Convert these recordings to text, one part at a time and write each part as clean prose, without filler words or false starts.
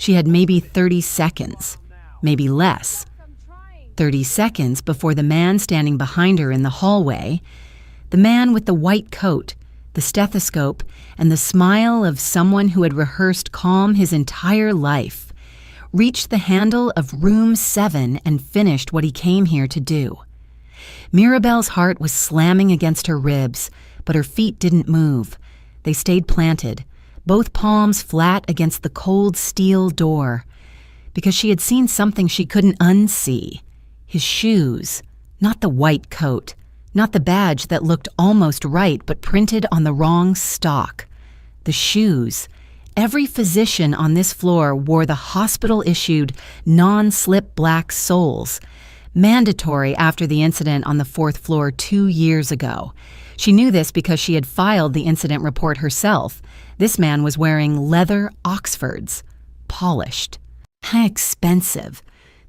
She had maybe 30 seconds, maybe less. 30 seconds before the man standing behind her in the hallway, the man with the white coat, the stethoscope, and the smile of someone who had rehearsed calm his entire life, reached the handle of room 7 and finished what he came here to do. Mirabel's heart was slamming against her ribs, but her feet didn't move. They stayed planted, both palms flat against the cold steel door, because she had seen something she couldn't unsee. His shoes, not the white coat, not the badge that looked almost right but printed on the wrong stock. The shoes. Every physician on this floor wore the hospital-issued, non-slip black soles, mandatory after the incident on the 4th floor 2 years ago. She knew this because she had filed the incident report herself. This man was wearing leather Oxfords, polished. How expensive.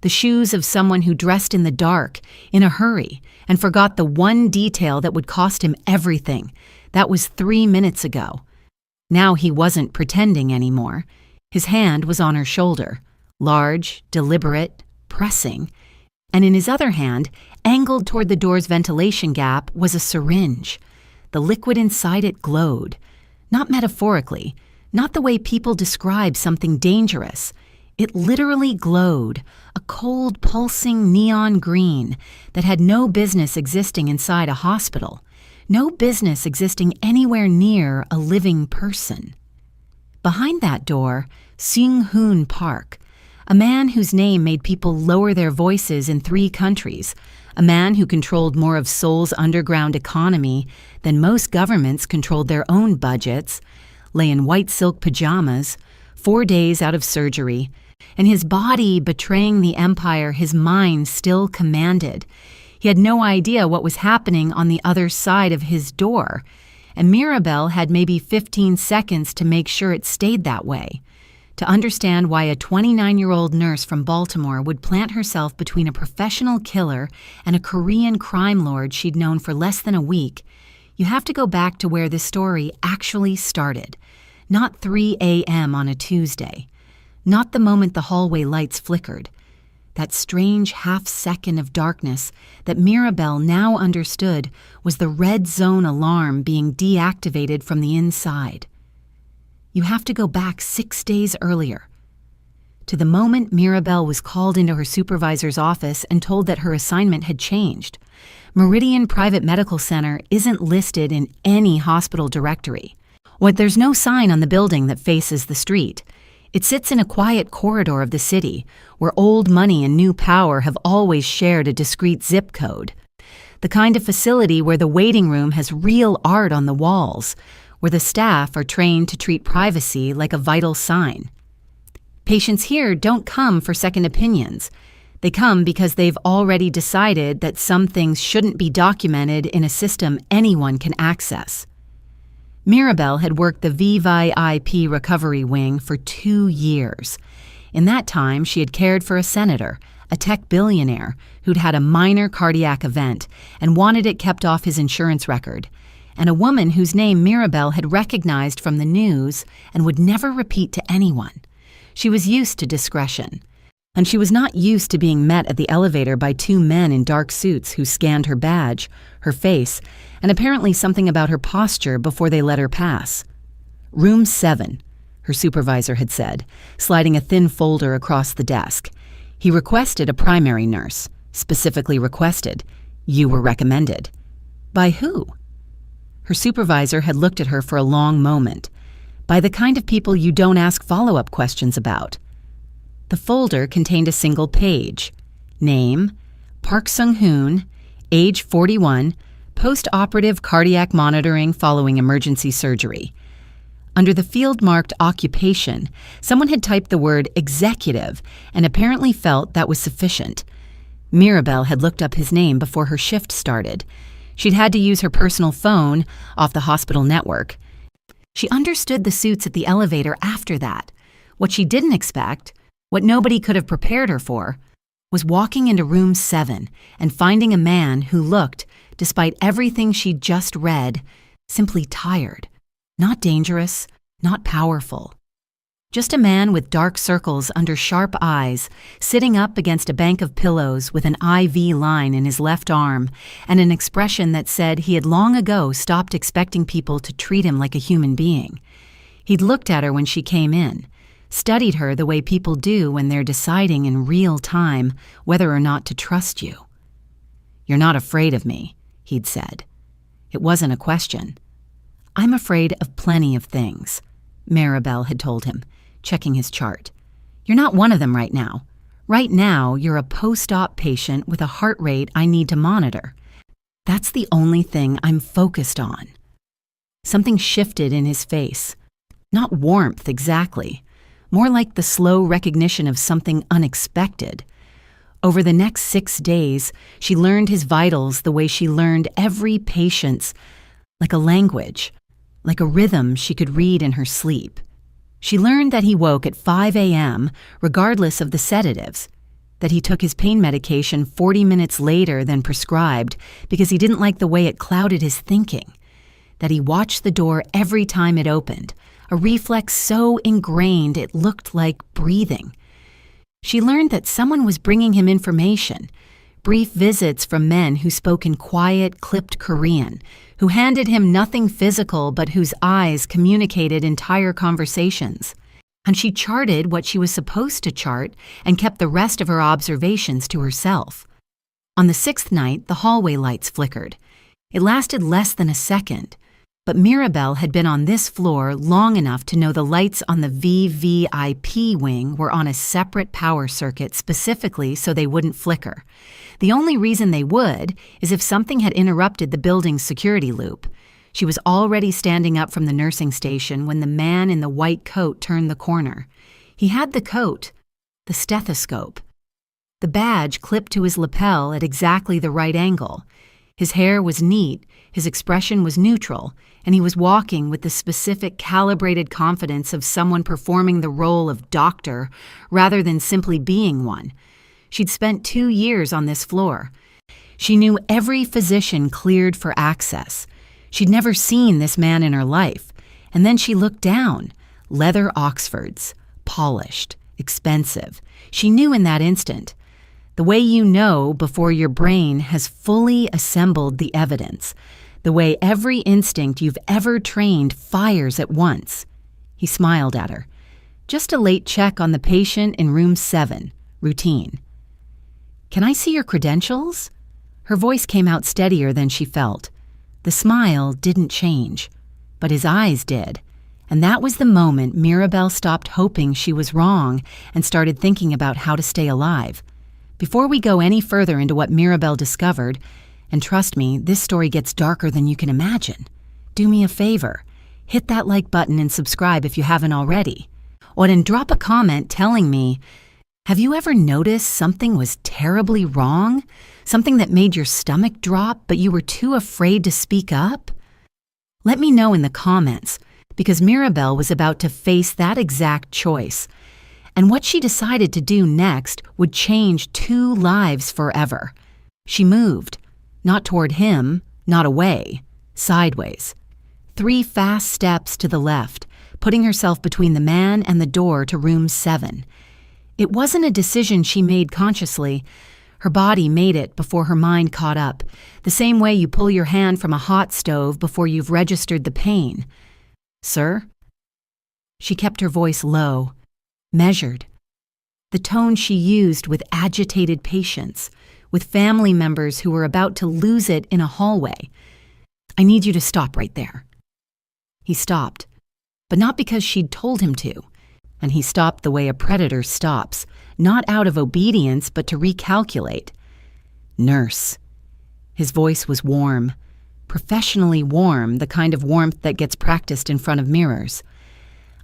The shoes of someone who dressed in the dark, in a hurry, and forgot the one detail that would cost him everything. That was 3 minutes ago. Now he wasn't pretending anymore. His hand was on her shoulder, large, deliberate, pressing, and in his other hand, angled toward the door's ventilation gap, was a syringe. The liquid inside it glowed. Not metaphorically, not the way people describe something dangerous. It literally glowed, a cold, pulsing neon green that had no business existing inside a hospital, no business existing anywhere near a living person. Behind that door, Seung Hoon Park, a man whose name made people lower their voices in 3 countries, a man who controlled more of Seoul's underground economy than most governments controlled their own budgets, lay in white silk pajamas, 4 days out of surgery, and his body betraying the empire his mind still commanded. He had no idea what was happening on the other side of his door, and Mirabel had maybe 15 seconds to make sure it stayed that way, to understand why a 29-year-old nurse from Baltimore would plant herself between a professional killer and a Korean crime lord she'd known for less than a week. You have to go back to where this story actually started, not 3 a.m. on a Tuesday, not the moment the hallway lights flickered. That strange half-second of darkness that Mirabel now understood was the red zone alarm being deactivated from the inside. You have to go back 6 days earlier, to the moment Mirabel was called into her supervisor's office and told that her assignment had changed. Meridian Private Medical Center isn't listed in any hospital directory. There's no sign on the building that faces the street. It sits in a quiet corridor of the city, where old money and new power have always shared a discrete zip code. The kind of facility where the waiting room has real art on the walls, where the staff are trained to treat privacy like a vital sign. Patients here don't come for second opinions. They come because they've already decided that some things shouldn't be documented in a system anyone can access. Mirabel had worked the VVIP recovery wing for 2 years. In that time, she had cared for a senator, a tech billionaire, who'd had a minor cardiac event and wanted it kept off his insurance record, and a woman whose name Mirabel had recognized from the news and would never repeat to anyone. She was used to discretion, and she was not used to being met at the elevator by 2 men in dark suits who scanned her badge, her face, and apparently something about her posture before they let her pass. Room 7, her supervisor had said, sliding a thin folder across the desk. He requested a primary nurse, specifically requested. You were recommended. By who? Her supervisor had looked at her for a long moment. By the kind of people you don't ask follow-up questions about. The folder contained a single page. Name, Park Seung Hoon, age 41, post-operative cardiac monitoring following emergency surgery. Under the field marked occupation, someone had typed the word executive and apparently felt that was sufficient. Mirabel had looked up his name before her shift started. She'd had to use her personal phone off the hospital network. She understood the suits at the elevator after that. What she didn't expect, what nobody could have prepared her for, was walking into room 7 and finding a man who looked, despite everything she'd just read, simply tired. Not dangerous, not powerful. Just a man with dark circles under sharp eyes, sitting up against a bank of pillows with an IV line in his left arm and an expression that said he had long ago stopped expecting people to treat him like a human being. He'd looked at her when she came in, studied her the way people do when they're deciding in real time whether or not to trust you. "You're not afraid of me," he'd said. It wasn't a question. "I'm afraid of plenty of things," Mirabel had told him, checking his chart. "You're not one of them right now. Right now, you're a post-op patient with a heart rate I need to monitor. That's the only thing I'm focused on." Something shifted in his face. Not warmth exactly, more like the slow recognition of something unexpected. Over the next 6 days, she learned his vitals the way she learned every patient's, like a language, like a rhythm she could read in her sleep. She learned that he woke at 5 a.m. regardless of the sedatives, that he took his pain medication 40 minutes later than prescribed because he didn't like the way it clouded his thinking, that he watched the door every time it opened, a reflex so ingrained it looked like breathing. She learned that someone was bringing him information, brief visits from men who spoke in quiet, clipped Korean, who handed him nothing physical but whose eyes communicated entire conversations. And she charted what she was supposed to chart and kept the rest of her observations to herself. On the 6th night, the hallway lights flickered. It lasted less than a second, but Mirabel had been on this floor long enough to know the lights on the VVIP wing were on a separate power circuit specifically so they wouldn't flicker. The only reason they would is if something had interrupted the building's security loop. She was already standing up from the nursing station when the man in the white coat turned the corner. He had the coat, the stethoscope, the badge clipped to his lapel at exactly the right angle. His hair was neat, his expression was neutral, and he was walking with the specific calibrated confidence of someone performing the role of doctor rather than simply being one. She'd spent 2 years on this floor. She knew every physician cleared for access. She'd never seen this man in her life. And then she looked down. Leather Oxfords, polished, expensive. She knew in that instant. The way you know before your brain has fully assembled the evidence. The way every instinct you've ever trained fires at once. He smiled at her. "Just a late check on the patient in room 7. Routine." "Can I see your credentials?" Her voice came out steadier than she felt. The smile didn't change, but his eyes did. And that was the moment Mirabel stopped hoping she was wrong and started thinking about how to stay alive. Before we go any further into what Mirabel discovered, and trust me, this story gets darker than you can imagine, do me a favor. Hit that like button and subscribe if you haven't already. Or then drop a comment telling me, have you ever noticed something was terribly wrong? Something that made your stomach drop, but you were too afraid to speak up? Let me know in the comments, because Mirabel was about to face that exact choice. And what she decided to do next would change 2 lives forever. She moved. Not toward him, not away, sideways. 3 fast steps to the left, putting herself between the man and the door to room 7. It wasn't a decision she made consciously. Her body made it before her mind caught up, the same way you pull your hand from a hot stove before you've registered the pain. "Sir?" She kept her voice low, measured. The tone she used with agitated patients, with family members who were about to lose it in a hallway. "I need you to stop right there." He stopped, but not because she'd told him to. And he stopped the way a predator stops, not out of obedience, but to recalculate. "Nurse." His voice was warm, professionally warm, the kind of warmth that gets practiced in front of mirrors.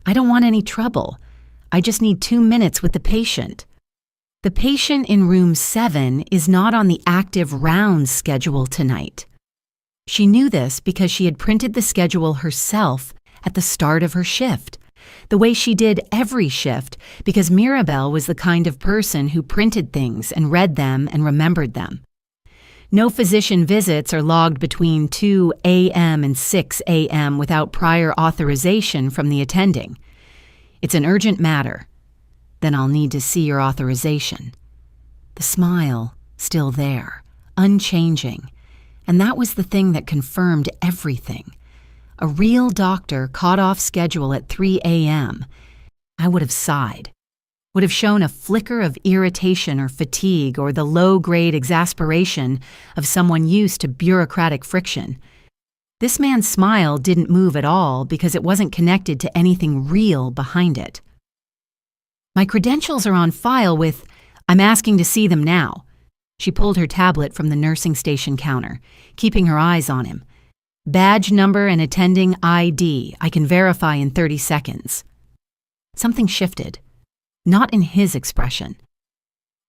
"I don't want any trouble. I just need 2 minutes with the patient." The patient in room 7 is not on the active rounds schedule tonight. She knew this because she had printed the schedule herself at the start of her shift, the way she did every shift, because Mirabel was the kind of person who printed things and read them and remembered them. No physician visits are logged between 2 a.m. and 6 a.m. without prior authorization from the attending. It's an urgent matter. Then I'll need to see your authorization." The smile, still there, unchanging. And that was the thing that confirmed everything. A real doctor caught off schedule at 3 a.m. I would have sighed. Would have shown a flicker of irritation or fatigue or the low-grade exasperation of someone used to bureaucratic friction. This man's smile didn't move at all because it wasn't connected to anything real behind it. "My credentials are on file with, I'm asking to see them now." She pulled her tablet from the nursing station counter, keeping her eyes on him. "Badge number and attending ID. I can verify in 30 seconds. Something shifted. Not in his expression.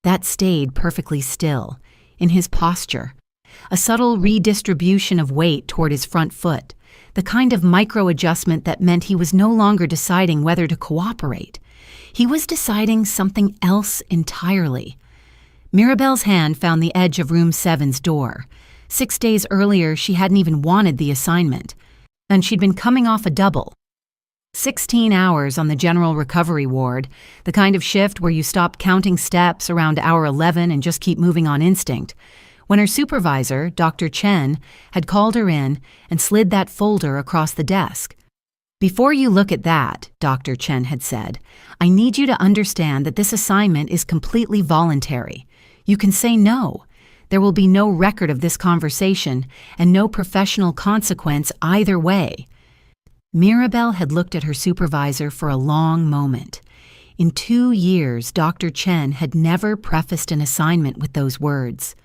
That stayed perfectly still, in his posture. A subtle redistribution of weight toward his front foot, the kind of micro-adjustment that meant he was no longer deciding whether to cooperate. He was deciding something else entirely. Mirabel's hand found the edge of room 7's door. 6 days earlier, she hadn't even wanted the assignment, and she'd been coming off a double. 16 hours on the general recovery ward, the kind of shift where you stop counting steps around hour 11 and just keep moving on instinct, when her supervisor, Dr. Chen, had called her in and slid that folder across the desk. "Before you look at that," Dr. Chen had said, "I need you to understand that this assignment is completely voluntary. You can say no. There will be no record of this conversation and no professional consequence either way." Mirabel had looked at her supervisor for a long moment. In 2 years, Dr. Chen had never prefaced an assignment with those words.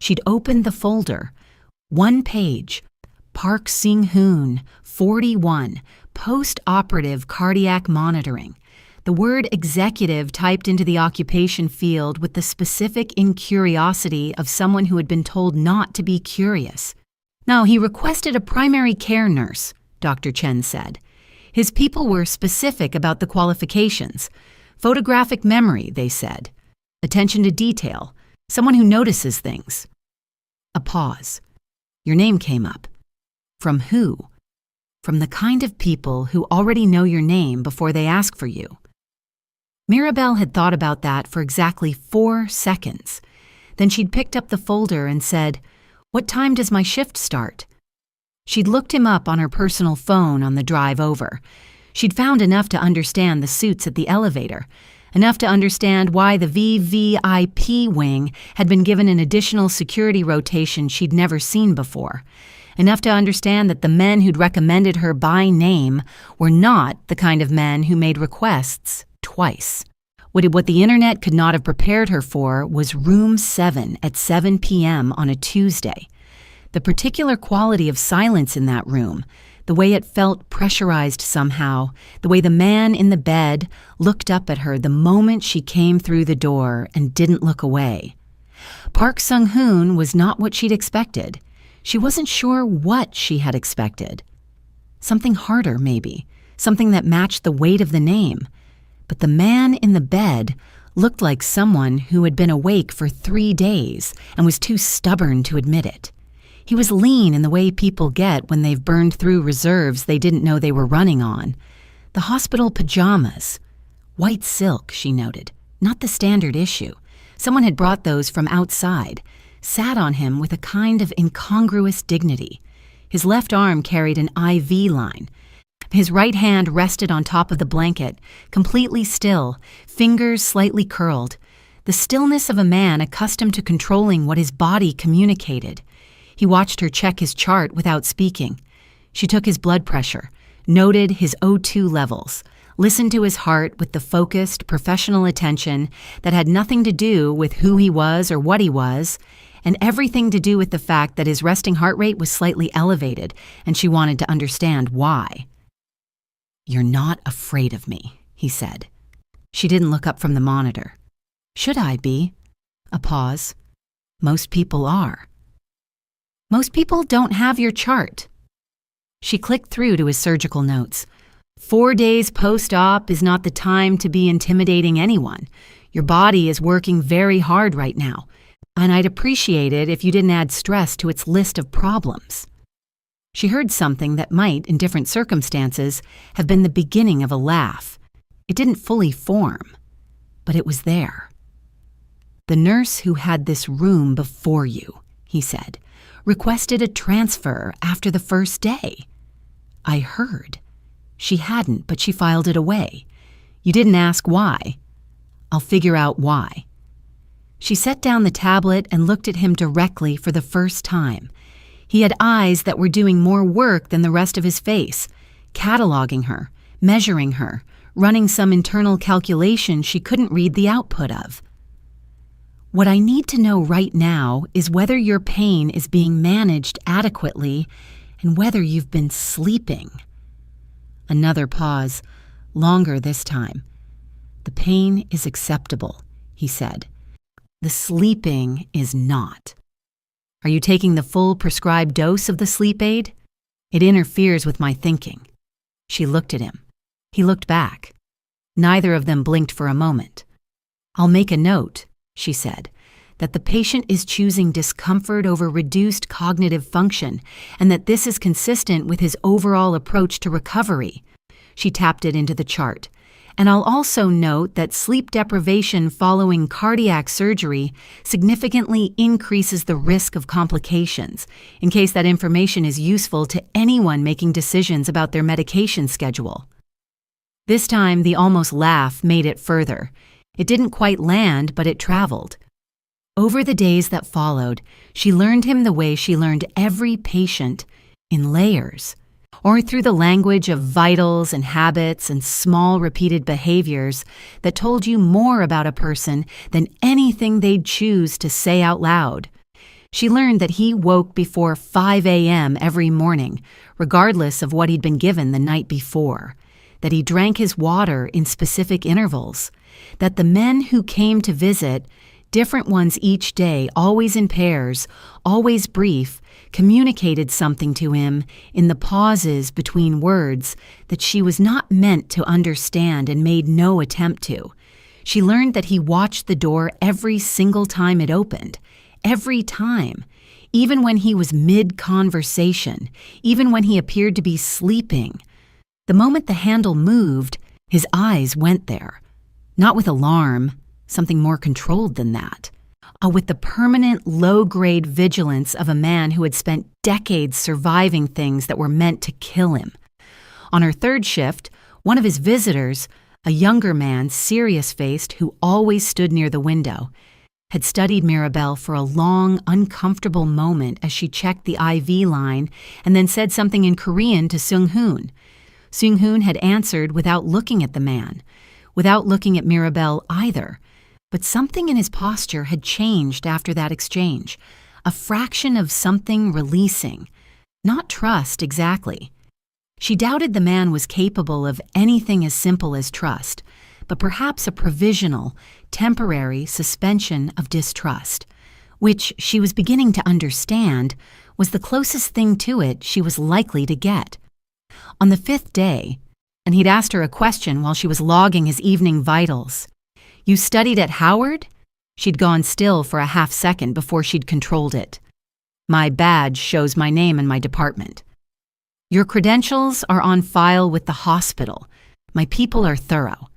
She'd opened the folder. 1 page. Park Seung Hoon, 41, post-operative cardiac monitoring. The word executive typed into the occupation field with the specific incuriosity of someone who had been told not to be curious. "Now, he requested a primary care nurse," Dr. Chen said. "His people were specific about the qualifications. Photographic memory, they said. Attention to detail. Someone who notices things." A pause. Your name came up. From who? From the kind of people who already know your name before they ask for you. Mirabel had thought about that for exactly 4 seconds. Then she'd picked up the folder and said, "What time does my shift start?" She'd looked him up on her personal phone on the drive over. She'd found enough to understand the suits at the elevator, enough to understand why the VVIP wing had been given an additional security rotation she'd never seen before, enough to understand that the men who'd recommended her by name were not the kind of men who made requests twice. What the internet could not have prepared her for was room 7 at 7 p.m. on a Tuesday. The particular quality of silence in that room, the way it felt pressurized somehow, the way the man in the bed looked up at her the moment she came through the door and didn't look away. Park Seung Hoon was not what she'd expected. She wasn't sure what she had expected. Something harder, maybe, something that matched the weight of the name. But the man in the bed looked like someone who had been awake for 3 days and was too stubborn to admit it. He was lean in the way people get when they've burned through reserves they didn't know they were running on. The hospital pajamas. White silk, she noted, not the standard issue. Someone had brought those from outside, sat on him with a kind of incongruous dignity. His left arm carried an IV line. His right hand rested on top of the blanket, completely still, fingers slightly curled. The stillness of a man accustomed to controlling what his body communicated. He watched her check his chart without speaking. She took his blood pressure, noted his O2 levels, listened to his heart with the focused, professional attention that had nothing to do with who he was or what he was, and everything to do with the fact that his resting heart rate was slightly elevated, and she wanted to understand why. "You're not afraid of me," he said. She didn't look up from the monitor. "Should I be?" A pause. "Most people are." "Most people don't have your chart." She clicked through to his surgical notes. 4 days post-op is not the time to be intimidating anyone. Your body is working very hard right now, and I'd appreciate it if you didn't add stress to its list of problems. She heard something that might, in different circumstances, have been the beginning of a laugh. It didn't fully form, but it was there. "The nurse who had this room before you," he said, "requested a transfer after the first day." I heard. "She hadn't, but she filed it away. You didn't ask why." "I'll figure out why." She set down the tablet and looked at him directly for the first time. He had eyes that were doing more work than the rest of his face, cataloging her, measuring her, running some internal calculation she couldn't read the output of. "What I need to know right now is whether your pain is being managed adequately and whether you've been sleeping." Another pause, longer this time. "The pain is acceptable," he said. "The sleeping is not. Are you taking the full prescribed dose of the sleep aid? It interferes with my thinking." She looked at him. He looked back. Neither of them blinked for a moment. "I'll make a note," she said, "that the patient is choosing discomfort over reduced cognitive function and that this is consistent with his overall approach to recovery." She tapped it into the chart. "And I'll also note that sleep deprivation following cardiac surgery significantly increases the risk of complications, in case that information is useful to anyone making decisions about their medication schedule." This time, the almost laugh made it further. It didn't quite land, but it traveled. Over the days that followed, she learned him the way she learned every patient, in layers, or through the language of vitals and habits and small repeated behaviors that told you more about a person than anything they'd choose to say out loud. She learned that he woke before 5 a.m. every morning, regardless of what he'd been given the night before, that he drank his water in specific intervals, that the men who came to visit, different ones each day, always in pairs, always brief, communicated something to him in the pauses between words that she was not meant to understand and made no attempt to. She learned that he watched the door every single time it opened, every time, even when he was mid-conversation, even when he appeared to be sleeping. The moment the handle moved, his eyes went there, not with alarm, something more controlled than that. With the permanent low-grade vigilance of a man who had spent decades surviving things that were meant to kill him. On her third shift, one of his visitors, a younger man, serious-faced, who always stood near the window, had studied Mirabel for a long, uncomfortable moment as she checked the IV line and then said something in Korean to Seung Hoon. Seung Hoon had answered without looking at the man, without looking at Mirabel either. But something in his posture had changed after that exchange, a fraction of something releasing. Not trust, exactly. She doubted the man was capable of anything as simple as trust, but perhaps a provisional, temporary suspension of distrust, which she was beginning to understand was the closest thing to it she was likely to get. On the 5th day, and he'd asked her a question while she was logging his evening vitals. "You studied at Howard?" She'd gone still for a half-second before she'd controlled it. "My badge shows my name and my department." "Your credentials are on file with the hospital. My people are thorough."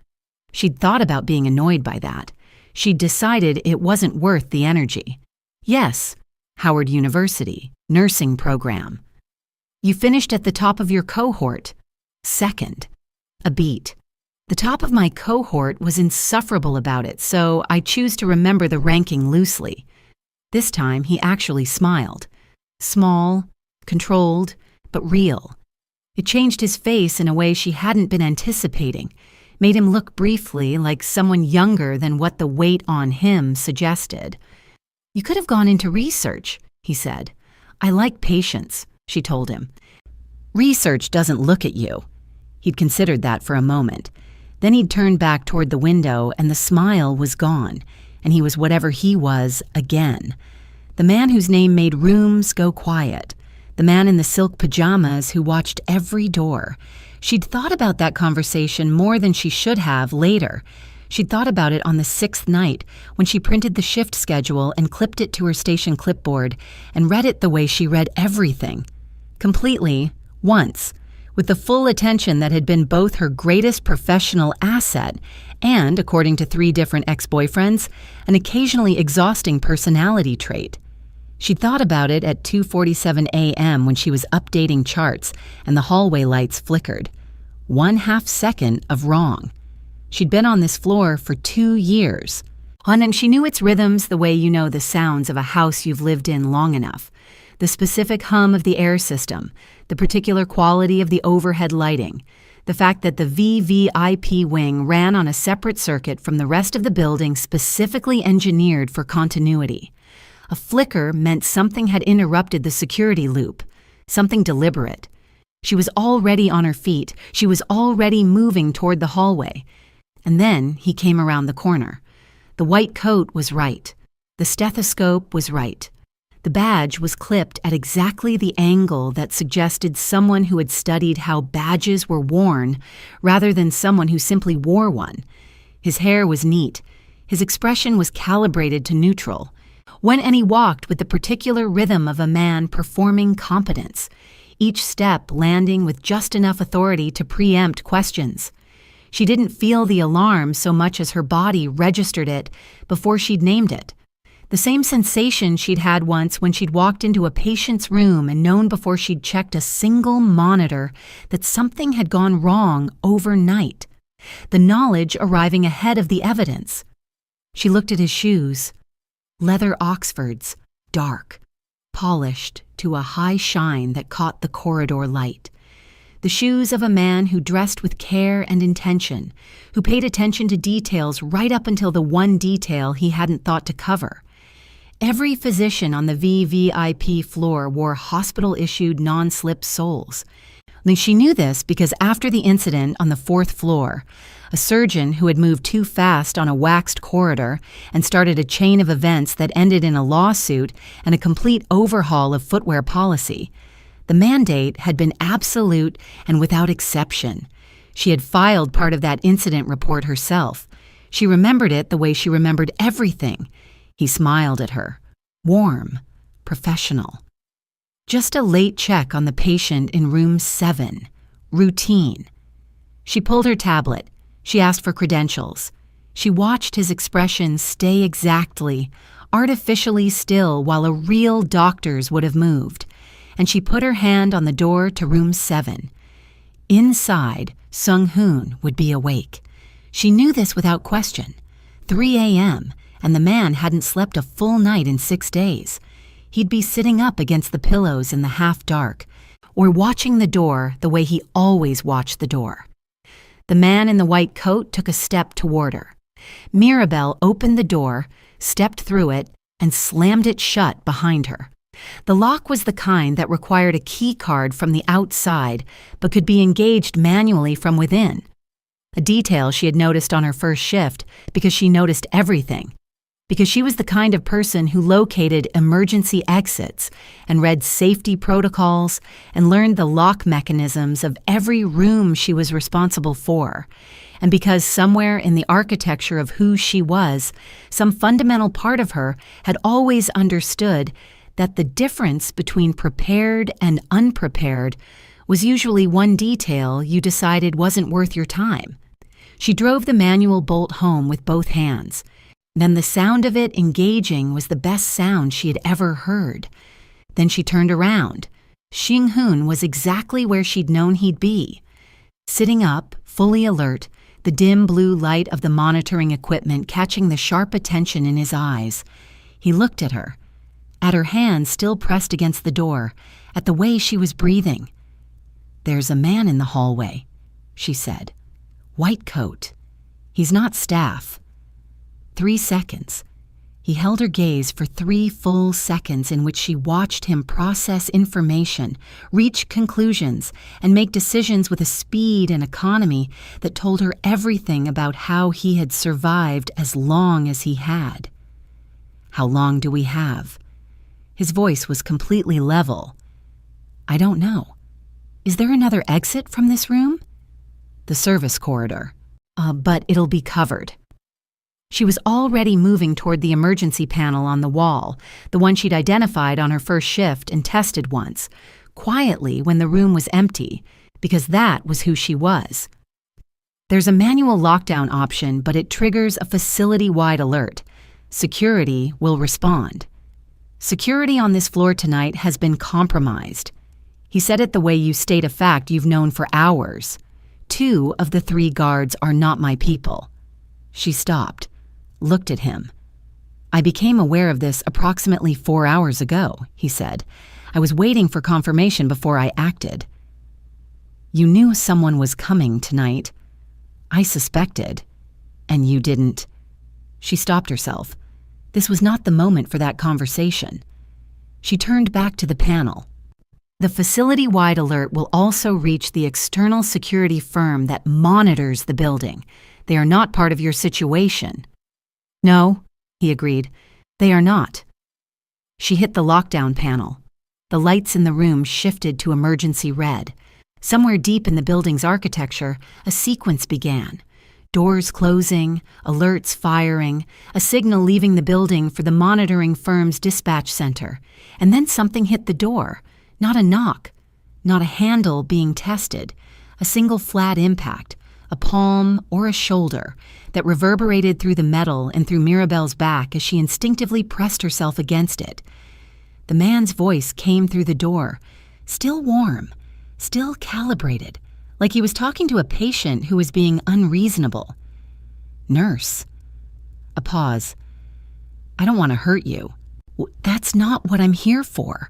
She'd thought about being annoyed by that. She'd decided it wasn't worth the energy. "Yes, Howard University, nursing program." "You finished at the top of your cohort." "Second." A beat. "The top of my cohort was insufferable about it, so I choose to remember the ranking loosely." This time he actually smiled. Small, controlled, but real. It changed his face in a way she hadn't been anticipating, made him look briefly like someone younger than what the weight on him suggested. "You could have gone into research," he said. "I like patients," she told him. "Research doesn't look at you." He'd considered that for a moment. Then he'd turned back toward the window, and the smile was gone, and he was whatever he was again. The man whose name made rooms go quiet. The man in the silk pajamas who watched every door. She'd thought about that conversation more than she should have later. She'd thought about it on the 6th night, when she printed the shift schedule and clipped it to her station clipboard and read it the way she read everything. Completely, once, with the full attention that had been both her greatest professional asset and, according to 3 different ex-boyfriends, an occasionally exhausting personality trait. She'd thought about it at 2:47 a.m. when she was updating charts and the hallway lights flickered. 1/2 second of wrong. She'd been on this floor for 2 years. And she knew its rhythms the way you know the sounds of a house you've lived in long enough. The specific hum of the air system, the particular quality of the overhead lighting, the fact that the VVIP wing ran on a separate circuit from the rest of the building specifically engineered for continuity. A flicker meant something had interrupted the security loop, something deliberate. She was already on her feet. She was already moving toward the hallway. And then he came around the corner. The white coat was right. The stethoscope was right. The badge was clipped at exactly the angle that suggested someone who had studied how badges were worn rather than someone who simply wore one. His hair was neat. His expression was calibrated to neutral. Went and he walked with the particular rhythm of a man performing competence, each step landing with just enough authority to preempt questions. She didn't feel the alarm so much as her body registered it before she'd named it. The same sensation she'd had once when she'd walked into a patient's room and known before she'd checked a single monitor that something had gone wrong overnight. The knowledge arriving ahead of the evidence. She looked at his shoes. Leather Oxfords, dark, polished to a high shine that caught the corridor light. The shoes of a man who dressed with care and intention, who paid attention to details right up until the one detail he hadn't thought to cover. Every physician on the VVIP floor wore hospital-issued non-slip soles. She knew this because after the incident on the 4th floor, a surgeon who had moved too fast on a waxed corridor and started a chain of events that ended in a lawsuit and a complete overhaul of footwear policy. The mandate had been absolute and without exception. She had filed part of that incident report herself. She remembered it the way she remembered everything. He smiled at her. Warm, professional. Just a late check on the patient in room 7. Routine. She pulled her tablet. She asked for credentials. She watched his expression stay exactly, artificially still while a real doctor's would have moved. And she put her hand on the door to room 7. Inside, Seung Hoon would be awake. She knew this without question. 3 a.m., and the man hadn't slept a full night in 6 days. He'd be sitting up against the pillows in the half-dark, or watching the door the way he always watched the door. The man in the white coat took a step toward her. Mirabel opened the door, stepped through it, and slammed it shut behind her. The lock was the kind that required a key card from the outside, but could be engaged manually from within. A detail she had noticed on her first shift because she noticed everything. Because she was the kind of person who located emergency exits and read safety protocols and learned the lock mechanisms of every room she was responsible for. And because somewhere in the architecture of who she was, some fundamental part of her had always understood that the difference between prepared and unprepared was usually one detail you decided wasn't worth your time. She drove the manual bolt home with both hands. Then the sound of it engaging was the best sound she had ever heard. Then she turned around. Seung Hoon was exactly where she'd known he'd be. Sitting up, fully alert, the dim blue light of the monitoring equipment catching the sharp attention in his eyes. He looked at her hand still pressed against the door, at the way she was breathing. "There's a man in the hallway," she said. "White coat. He's not staff." 3 seconds. He held her gaze for 3 full seconds in which she watched him process information, reach conclusions, and make decisions with a speed and economy that told her everything about how he had survived as long as he had. "How long do we have?" His voice was completely level. "I don't know. Is there another exit from this room?" "The service corridor. But it'll be covered." She was already moving toward the emergency panel on the wall, the one she'd identified on her first shift and tested once, quietly when the room was empty, because that was who she was. There's a manual lockdown option, but it triggers a facility-wide alert. Security will respond. Security on this floor tonight has been compromised. He said it the way you state a fact you've known for hours. 2 of the 3 guards are not my people. She stopped, looked at him. I became aware of this approximately 4 hours ago, he said. I was waiting for confirmation before I acted. You knew someone was coming tonight. I suspected, and you didn't. She stopped herself. This was not the moment for that conversation. She turned back to the panel. The facility-wide alert will also reach the external security firm that monitors the building. They are not part of your situation. No, he agreed. They are not. She hit the lockdown panel. The lights in the room shifted to emergency red. Somewhere deep in the building's architecture, a sequence began. Doors closing, alerts firing, a signal leaving the building for the monitoring firm's dispatch center. And then something hit the door. Not a knock, not a handle being tested, a single flat impact, a palm or a shoulder that reverberated through the metal and through Mirabel's back as she instinctively pressed herself against it. The man's voice came through the door, still warm, still calibrated, like he was talking to a patient who was being unreasonable. Nurse. A pause. I don't want to hurt you. That's not what I'm here for.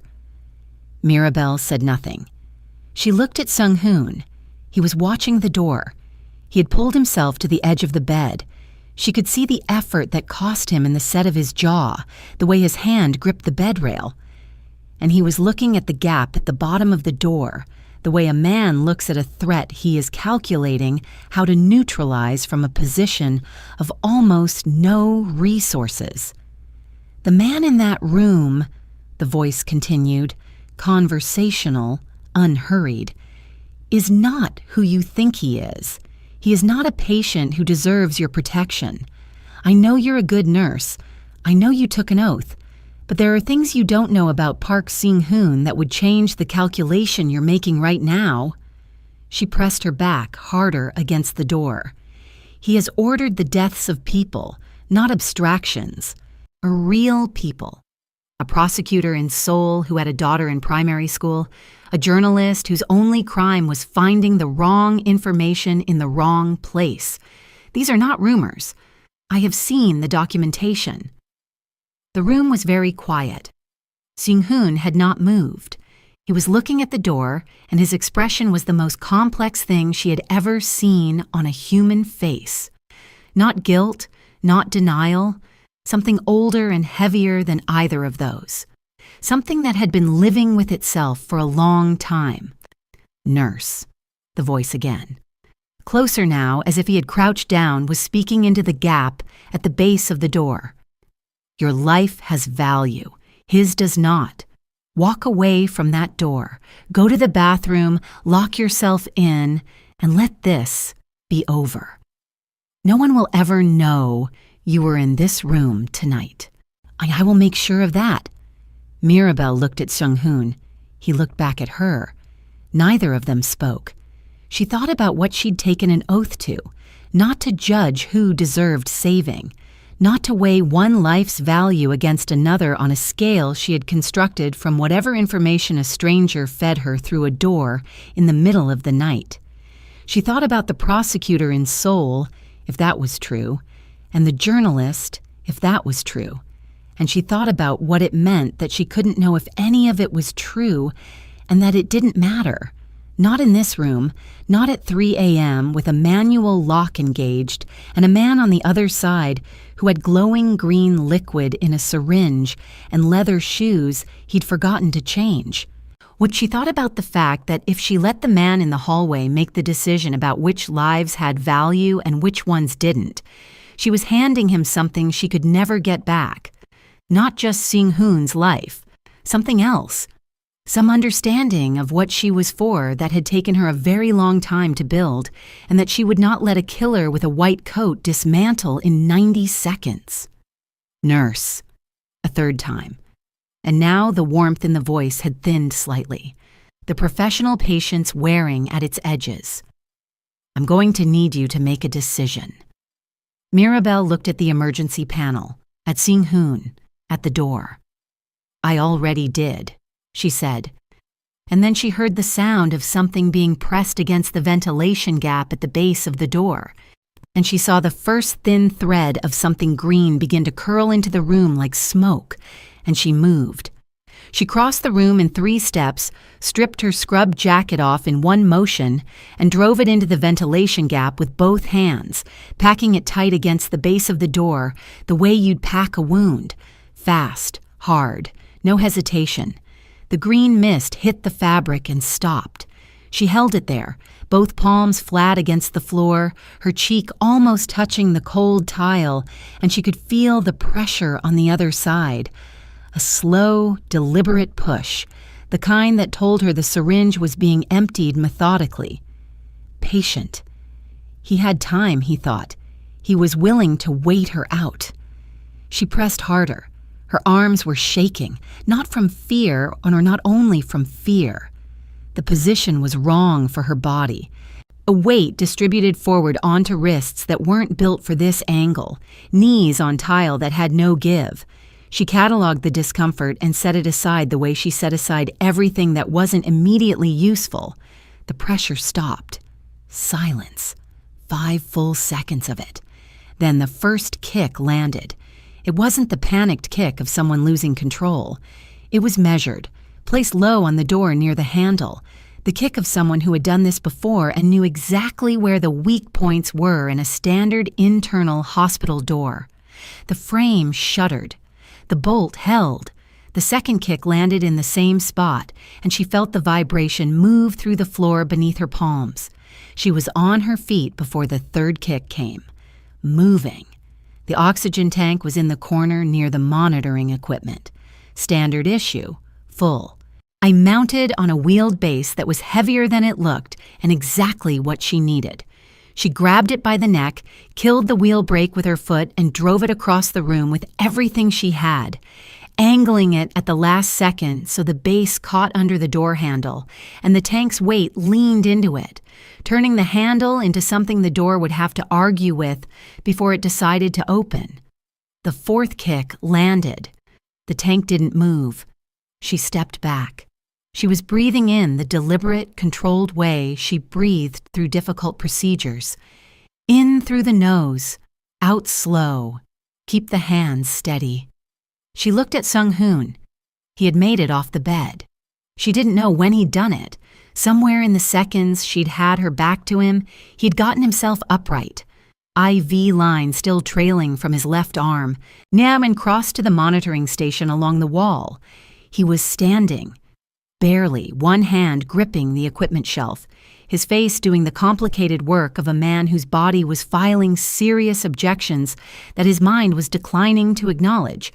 Mirabel said nothing. She looked at Seung Hoon. He was watching the door. He had pulled himself to the edge of the bed. She could see the effort that cost him in the set of his jaw, the way his hand gripped the bed rail. And he was looking at the gap at the bottom of the door, the way a man looks at a threat he is calculating how to neutralize from a position of almost no resources. The man in that room, the voice continued, conversational, unhurried, is not who you think he is. He is not a patient who deserves your protection. I know you're a good nurse. I know you took an oath. But there are things you don't know about Park Seung Hoon that would change the calculation you're making right now. She pressed her back harder against the door. He has ordered the deaths of people, not abstractions. Real people. A prosecutor in Seoul who had a daughter in primary school, a journalist whose only crime was finding the wrong information in the wrong place. These are not rumors. I have seen the documentation. The room was very quiet. Seung Hoon had not moved. He was looking at the door, and his expression was the most complex thing she had ever seen on a human face. Not guilt, not denial, something older and heavier than either of those. Something that had been living with itself for a long time. Nurse, the voice again. Closer now, as if he had crouched down, was speaking into the gap at the base of the door. Your life has value. His does not. Walk away from that door. Go to the bathroom, lock yourself in, and let this be over. No one will ever know you were in this room tonight. I will make sure of that. Mirabel looked at Seung Hoon. He looked back at her. Neither of them spoke. She thought about what she'd taken an oath to, not to judge who deserved saving, not to weigh one life's value against another on a scale she had constructed from whatever information a stranger fed her through a door in the middle of the night. She thought about the prosecutor in Seoul, if that was true, and the journalist, if that was true. And she thought about what it meant that she couldn't know if any of it was true, and that it didn't matter. Not in this room, not at 3 a.m. with a manual lock engaged and a man on the other side who had glowing green liquid in a syringe and leather shoes he'd forgotten to change. What she thought about the fact that if she let the man in the hallway make the decision about which lives had value and which ones didn't, she was handing him something she could never get back. Not just Seung Hoon's life, something else. Some understanding of what she was for that had taken her a very long time to build, and that she would not let a killer with a white coat dismantle in 90 seconds. Nurse. A third time. And now the warmth in the voice had thinned slightly. the professional patience wearing at its edges. I'm going to need you to make a decision. Mirabel looked at the emergency panel, at Seung Hoon, at the door. I already did, she said. And then she heard the sound of something being pressed against the ventilation gap at the base of the door, and she saw the first thin thread of something green begin to curl into the room like smoke, and she moved. She crossed the room in 3 steps, stripped her scrubbed jacket off in one motion, and drove it into the ventilation gap with both hands, packing it tight against the base of the door, the way you'd pack a wound. Fast, hard, no hesitation. The green mist hit the fabric and stopped. She held it there, both palms flat against the floor, her cheek almost touching the cold tile, and she could feel the pressure on the other side. A slow, deliberate push, the kind that told her the syringe was being emptied methodically. Patient. He had time, he thought. He was willing to wait her out. She pressed harder. Her arms were shaking, not from fear, or not only from fear. The position was wrong for her body. A weight distributed forward onto wrists that weren't built for this angle, knees on tile that had no give. She cataloged the discomfort and set it aside the way she set aside everything that wasn't immediately useful. The pressure stopped. Silence. 5 full seconds of it. Then the first kick landed. It wasn't the panicked kick of someone losing control. It was measured, placed low on the door near the handle, the kick of someone who had done this before and knew exactly where the weak points were in a standard internal hospital door. The frame shuddered. The bolt held. The second kick landed in the same spot, and she felt the vibration move through the floor beneath her palms. She was on her feet before the third kick came. Moving. The oxygen tank was in the corner near the monitoring equipment. Standard issue, full. I mounted on a wheeled base that was heavier than it looked and exactly what she needed. She grabbed it by the neck, killed the wheel brake with her foot, and drove it across the room with everything she had, angling it at the last second so the base caught under the door handle, and the tank's weight leaned into it, turning the handle into something the door would have to argue with before it decided to open. The fourth kick landed. The tank didn't move. She stepped back. She was breathing in the deliberate, controlled way she breathed through difficult procedures. In through the nose, out slow. Keep the hands steady. She looked at Seung Hoon. He had made it off the bed. She didn't know when he'd done it. Somewhere in the seconds she'd had her back to him, he'd gotten himself upright. IV line still trailing from his left arm, now and crossed to the monitoring station along the wall. He was standing, barely, one hand gripping the equipment shelf, his face doing the complicated work of a man whose body was filing serious objections that his mind was declining to acknowledge.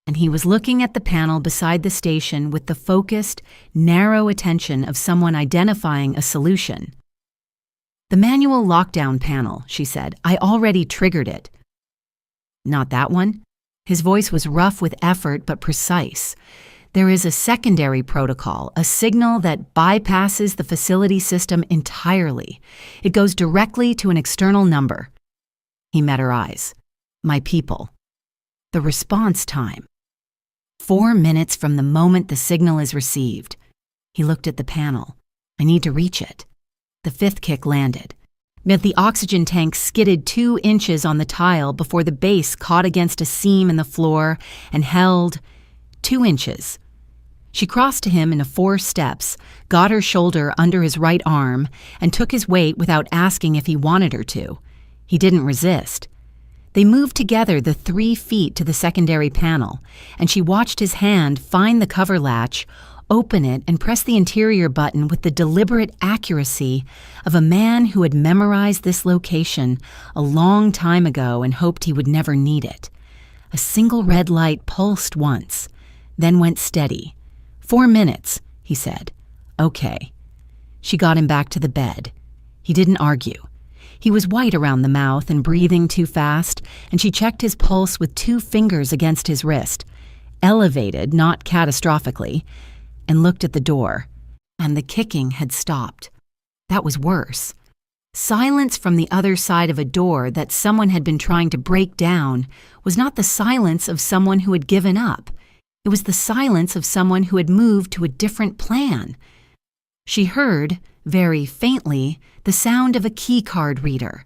And he was looking at the panel beside the station with the focused, narrow attention of someone identifying a solution. The manual lockdown panel, she said. I already triggered it. Not that one? His voice was rough with effort but precise. There is a secondary protocol, a signal that bypasses the facility system entirely. It goes directly to an external number. He met her eyes. My people. The response time. 4 minutes from the moment the signal is received. He looked at the panel. I need to reach it. The fifth kick landed. But the oxygen tank skidded 2 inches on the tile before the base caught against a seam in the floor and held 2 inches. She crossed to him in 4 steps, got her shoulder under his right arm, and took his weight without asking if he wanted her to. He didn't resist. They moved together the 3 feet to the secondary panel, and she watched his hand find the cover latch, open it, and press the interior button with the deliberate accuracy of a man who had memorized this location a long time ago and hoped he would never need it. A single red light pulsed once, then went steady. 4 minutes, he said. Okay. She got him back to the bed. He didn't argue. He was white around the mouth and breathing too fast, and she checked his pulse with 2 fingers against his wrist, elevated, not catastrophically, and looked at the door. and the kicking had stopped. That was worse. Silence from the other side of a door that someone had been trying to break down was not the silence of someone who had given up. It was the silence of someone who had moved to a different plan. She heard, very faintly, the sound of a keycard reader.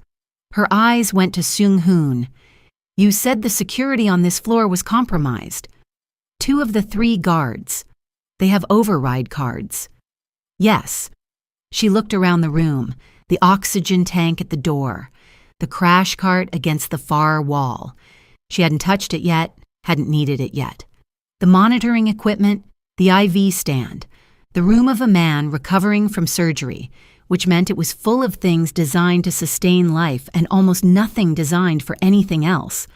Her eyes went to Seung Hoon. "You said the security on this floor was compromised." "2 of the 3 guards. They have override cards." "Yes." She looked around the room, the oxygen tank at the door, the crash cart against the far wall. She hadn't touched it yet, hadn't needed it yet. The monitoring equipment, the IV stand, the room of a man recovering from surgery, which meant it was full of things designed to sustain life and almost nothing designed for anything else.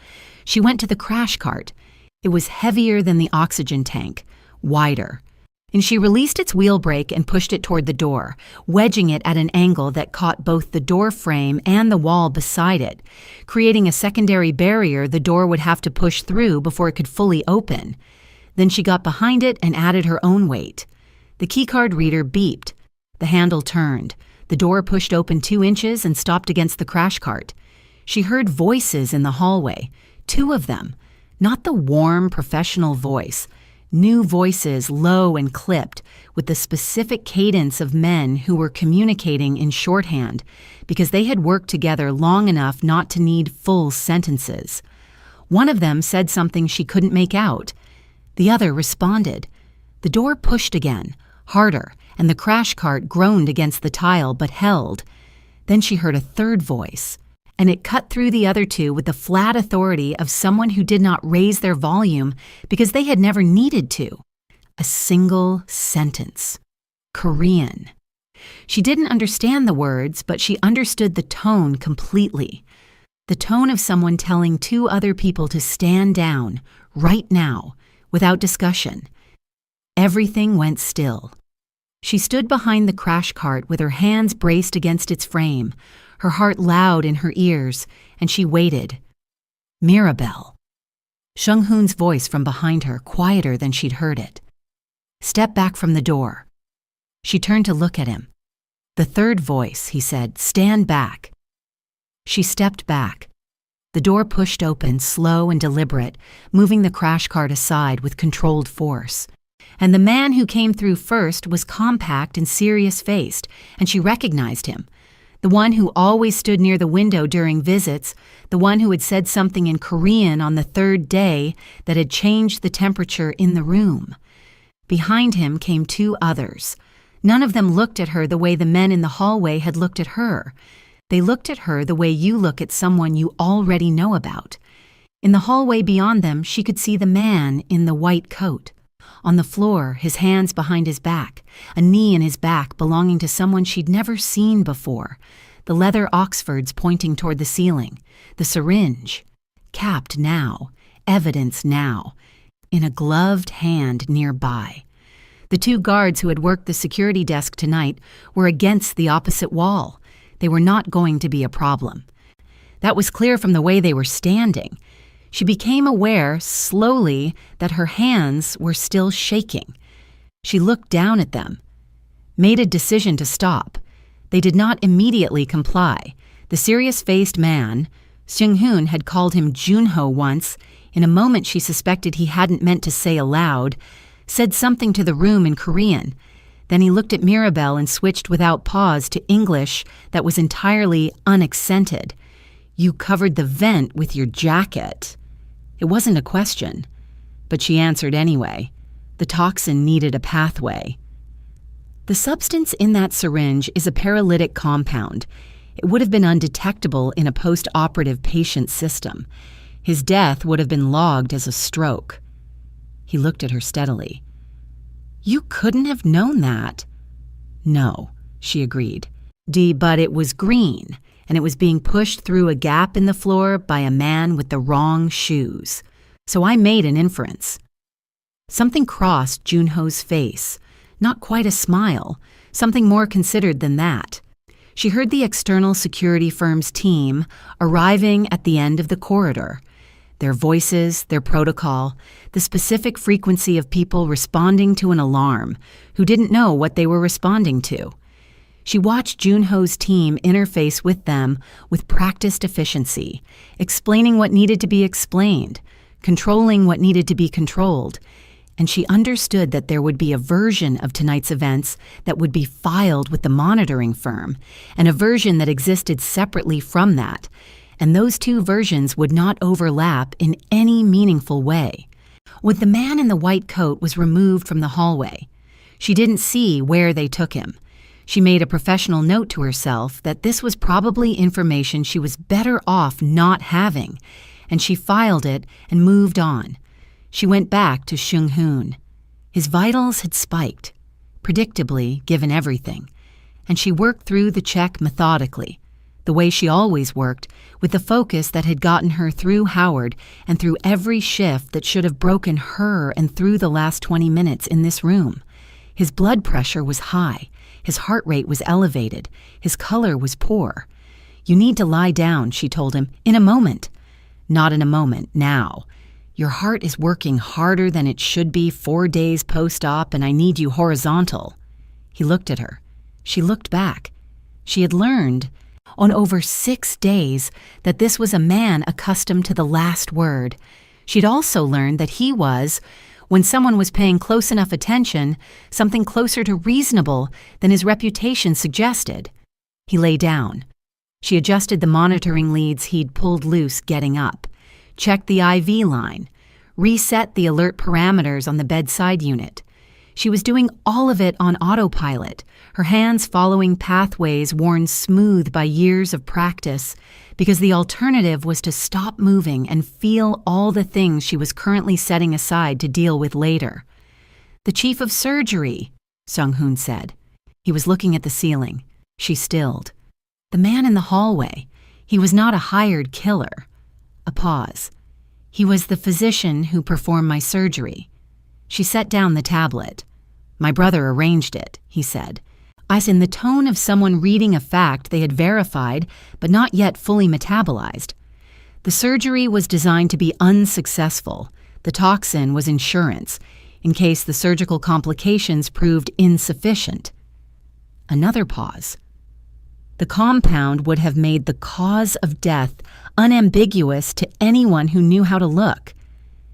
She went to the crash cart. It was heavier than the oxygen tank, wider. And she released its wheel brake and pushed it toward the door, wedging it at an angle that caught both the door frame and the wall beside it, creating a secondary barrier the door would have to push through before it could fully open. Then she got behind it and added her own weight. The keycard reader beeped. The handle turned. The door pushed open 2 inches and stopped against the crash cart. She heard voices in the hallway, 2 of them, not the warm, professional voice. New voices, low and clipped, with the specific cadence of men who were communicating in shorthand because they had worked together long enough not to need full sentences. One of them said something she couldn't make out. The other responded. The door pushed again, harder, and the crash cart groaned against the tile but held. Then she heard a third voice, and it cut through the other 2 with the flat authority of someone who did not raise their volume because they had never needed to. A single sentence. Korean. She didn't understand the words, but she understood the tone completely. The tone of someone telling 2 other people to stand down, right now, without discussion. Everything went still. She stood behind the crash cart with her hands braced against its frame, her heart loud in her ears, and she waited. Mirabel. Seung Hoon's voice from behind her, quieter than she'd heard it. "Step back from the door." She turned to look at him. "The third voice," he said, "stand back." She stepped back. The door pushed open, slow and deliberate, moving the crash cart aside with controlled force. And the man who came through first was compact and serious-faced, and she recognized him. The one who always stood near the window during visits, the one who had said something in Korean on the 3rd day that had changed the temperature in the room. Behind him came 2 others. None of them looked at her the way the men in the hallway had looked at her. They looked at her the way you look at someone you already know about. In the hallway beyond them, she could see the man in the white coat. On the floor, his hands behind his back, a knee in his back belonging to someone she'd never seen before, the leather Oxfords pointing toward the ceiling, the syringe, capped now, evidence now, in a gloved hand nearby. The 2 guards who had worked the security desk tonight were against the opposite wall. They were not going to be a problem. That was clear from the way they were standing. She became aware, slowly, that her hands were still shaking. She looked down at them, made a decision to stop. They did not immediately comply. The serious-faced man, Seung Hoon had called him Junho once, in a moment she suspected he hadn't meant to say aloud, said something to the room in Korean. Then he looked at Mirabel and switched without pause to English that was entirely unaccented. "You covered the vent with your jacket." It wasn't a question, but she answered anyway. The toxin needed a pathway. The substance in that syringe is a paralytic compound. It would have been undetectable in a post-operative patient system. His death would have been logged as a stroke. He looked at her steadily. "You couldn't have known that." "No," she agreed. But it was green, and it was being pushed through a gap in the floor by a man with the wrong shoes. So I made an inference. Something crossed Junho's face, not quite a smile, something more considered than that. She heard the external security firm's team arriving at the end of the corridor. their voices, their protocol, the specific frequency of people responding to an alarm who didn't know what they were responding to. She watched Junho's team interface with them with practiced efficiency, explaining what needed to be explained, controlling what needed to be controlled, and she understood that there would be a version of tonight's events that would be filed with the monitoring firm, and a version that existed separately from that, and those two versions would not overlap in any meaningful way. When the man in the white coat was removed from the hallway, she didn't see where they took him. She made a professional note to herself that this was probably information she was better off not having, and she filed it and moved on. She went back to Seung Hoon. His vitals had spiked, predictably given everything, and she worked through the check methodically, the way she always worked, with the focus that had gotten her through Howard and through every shift that should have broken her and through the last 20 minutes in this room. His blood pressure was high, his heart rate was elevated, his color was poor. "You need to lie down," she told him, "in a moment." "Not in a moment, now. Your heart is working harder than it should be 4 days post-op, and I need you horizontal." He looked at her. She looked back. She had learned, on over 6 days, that this was a man accustomed to the last word. She'd also learned that he was, when someone was paying close enough attention, something closer to reasonable than his reputation suggested. He lay down. She adjusted the monitoring leads he'd pulled loose getting up, checked the IV line, reset the alert parameters on the bedside unit. She was doing all of it on autopilot, her hands following pathways worn smooth by years of practice, because the alternative was to stop moving and feel all the things she was currently setting aside to deal with later. "The chief of surgery," Seung Hoon said. He was looking at the ceiling. She stilled. "The man in the hallway. He was not a hired killer." A pause. "He was the physician who performed my surgery." She set down the tablet. "My brother arranged it," he said, as in the tone of someone reading a fact they had verified but not yet fully metabolized. "The surgery was designed to be unsuccessful. The toxin was insurance, in case the surgical complications proved insufficient." Another pause. "The compound would have made the cause of death unambiguous to anyone who knew how to look.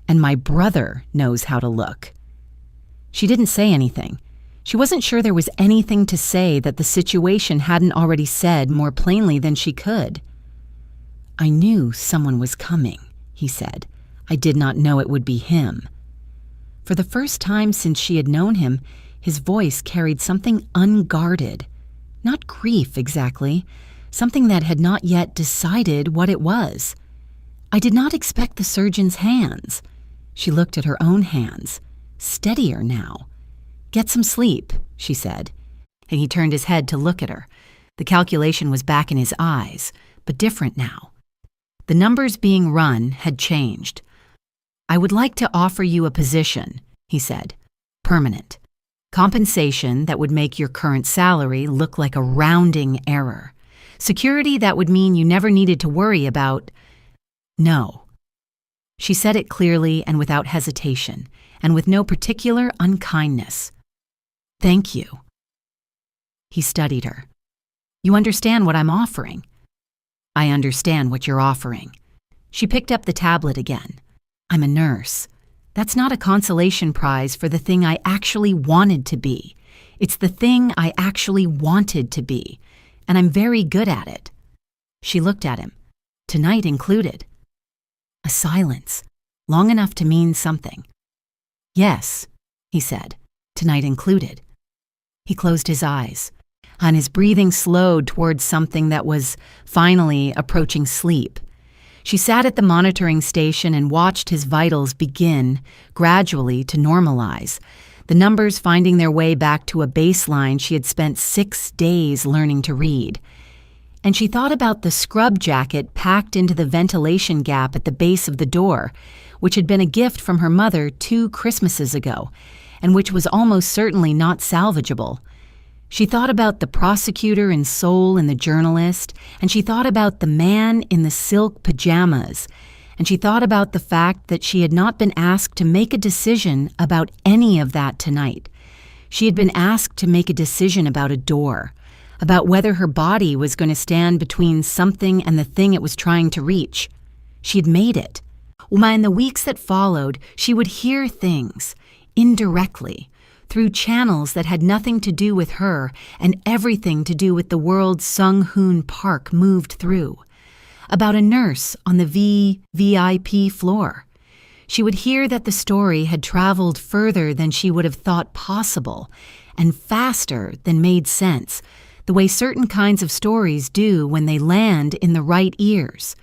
And my brother knows how to look." She didn't say anything. She wasn't sure there was anything to say that the situation hadn't already said more plainly than she could. "I knew someone was coming," he said. "I did not know it would be him." For the first time since she had known him, his voice carried something unguarded. Not grief exactly, something that had not yet decided what it was. "I did not expect the surgeon's hands." She looked at her own hands, steadier now. "Get some sleep," she said, and he turned his head to look at her. The calculation was back in his eyes, but different now. The numbers being run had changed. "I would like to offer you a position," he said, "permanent. Compensation that would make your current salary look like a rounding error. Security that would mean you never needed to worry about—" "No." She said it clearly and without hesitation, and with no particular unkindness. "Thank you." He studied her. "You understand what I'm offering?" "I understand what you're offering." She picked up the tablet again. "I'm a nurse. That's not a consolation prize for the thing I actually wanted to be. It's the thing I actually wanted to be, and I'm very good at it." She looked at him, tonight included. A silence, long enough to mean something. "Yes," he said, "tonight included." He closed his eyes, and his breathing slowed towards something that was finally approaching sleep. She sat at the monitoring station and watched his vitals begin, gradually, to normalize, the numbers finding their way back to a baseline she had spent 6 days learning to read. And she thought about the scrub jacket packed into the ventilation gap at the base of the door, which had been a gift from her mother 2 Christmases ago, and which was almost certainly not salvageable. She thought about the prosecutor in Seoul and the journalist, and she thought about the man in the silk pajamas, and she thought about the fact that she had not been asked to make a decision about any of that tonight. She had been asked to make a decision about a door, about whether her body was going to stand between something and the thing it was trying to reach. She had made it. In the weeks that followed, she would hear things, indirectly, through channels that had nothing to do with her and everything to do with the world Seung Hoon Park moved through. About a nurse on the VVIP floor. She would hear that the story had traveled further than she would have thought possible, and faster than made sense, the way certain kinds of stories do when they land in the right ears.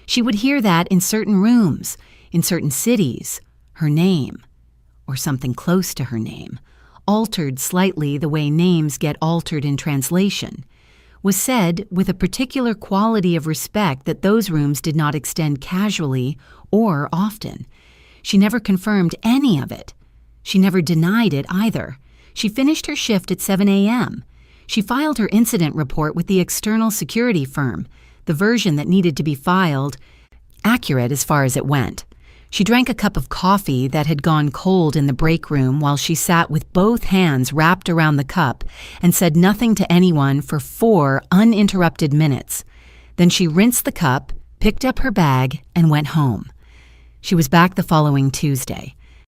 She would hear that in certain rooms, in certain cities, her name, or something close to her name, altered slightly the way names get altered in translation, was said with a particular quality of respect that those rooms did not extend casually or often. She never confirmed any of it. She never denied it either. She finished her shift at 7 a.m. She filed her incident report with the external security firm, the version that needed to be filed, accurate as far as it went. She drank a cup of coffee that had gone cold in the break room while she sat with both hands wrapped around the cup and said nothing to anyone for 4 uninterrupted minutes. Then she rinsed the cup, picked up her bag, and went home. She was back the following Tuesday.